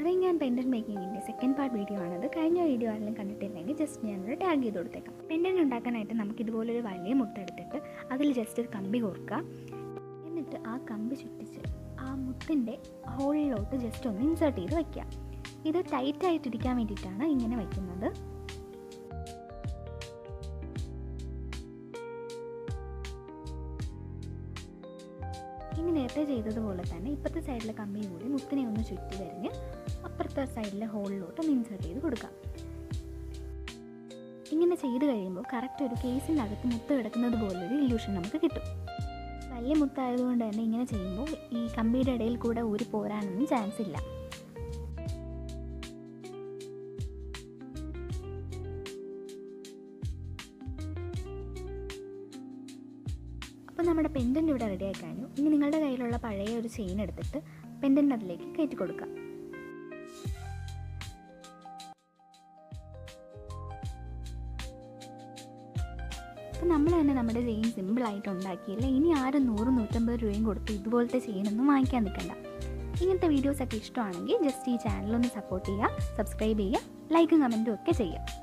Ring and pendant മേക്കിങ്ങിൻ്റെ second part video ആണത്. കഴിഞ്ഞ വീഡിയോ ആരെങ്കിലും കണ്ടിട്ടില്ലെങ്കിൽ ജസ്റ്റ് ഞാനൊരു ടാഗ് ചെയ്ത് കൊടുത്തേക്കാം. പെൻഡൻറ്റ് ഉണ്ടാക്കാനായിട്ട് നമുക്ക് ഇതുപോലൊരു വലിയ മുട്ട എടുത്തിട്ട് അതിൽ ജസ്റ്റ് ഒരു കമ്പി കോർക്കുക. എന്നിട്ട് ആ കമ്പി ചുറ്റിച്ച് ആ മുത്തിൻ്റെ ഹോളിലോട്ട് ജസ്റ്റ് ഒന്ന് ഇൻസേർട്ട് ചെയ്ത് വയ്ക്കുക. ഇത് ടൈറ്റായിട്ടിരിക്കാൻ വേണ്ടിയിട്ടാണ് ഇങ്ങനെ വയ്ക്കുന്നത്. ഇനി നേരത്തെ ചെയ്തതുപോലെ തന്നെ ഇപ്പോഴത്തെ സൈഡിലെ കമ്പി കൂടി മുത്തിനെ ഒന്ന് ചുറ്റി വരിഞ്ഞ് അപ്പുറത്തെ സൈഡിലെ ഹോളിലോട്ട് ഒന്ന് ഇൻസേർട്ട് ചെയ്ത് കൊടുക്കാം. ഇങ്ങനെ ചെയ്ത് കഴിയുമ്പോൾ കറക്റ്റ് ഒരു കേസിൻ്റെ അകത്ത് മുത്ത് കിടക്കുന്നത് പോലൊരു ഇല്യൂഷൻ നമുക്ക് കിട്ടും. വലിയ മുത്തായതുകൊണ്ട് തന്നെ ഇങ്ങനെ ചെയ്യുമ്പോൾ ഈ കമ്പിയുടെ ഇടയിൽ കൂടെ ഊരി പോരാനൊന്നും ചാൻസ് ഇല്ല. അപ്പോൾ നമ്മുടെ പെൻഡൻറ്റ് ഇവിടെ റെഡി ആയി കഴിഞ്ഞു. ഇനി നിങ്ങളുടെ കയ്യിലുള്ള പഴയ ഒരു ചെയിൻ എടുത്തിട്ട് പെൻഡൻറ്റ് അതിലേക്ക് കയറ്റി കൊടുക്കുക. അപ്പോൾ നമ്മൾ തന്നെ നമ്മുടെ ചെയിൻ സിമ്പിളായിട്ട് ഉണ്ടാക്കിയില്ല. ഇനി ആരും 100-150 രൂപയും കൊടുത്ത് ഇതുപോലത്തെ ചെയിനൊന്നും വാങ്ങിക്കാൻ നിൽക്കണ്ട. ഇങ്ങനത്തെ വീഡിയോസൊക്കെ ഇഷ്ടമാണെങ്കിൽ ജസ്റ്റ് ഈ ചാനലൊന്ന് സപ്പോർട്ട് ചെയ്യുക, സബ്സ്ക്രൈബ് ചെയ്യുക, ലൈക്കും കമൻറ്റും ഒക്കെ ചെയ്യുക.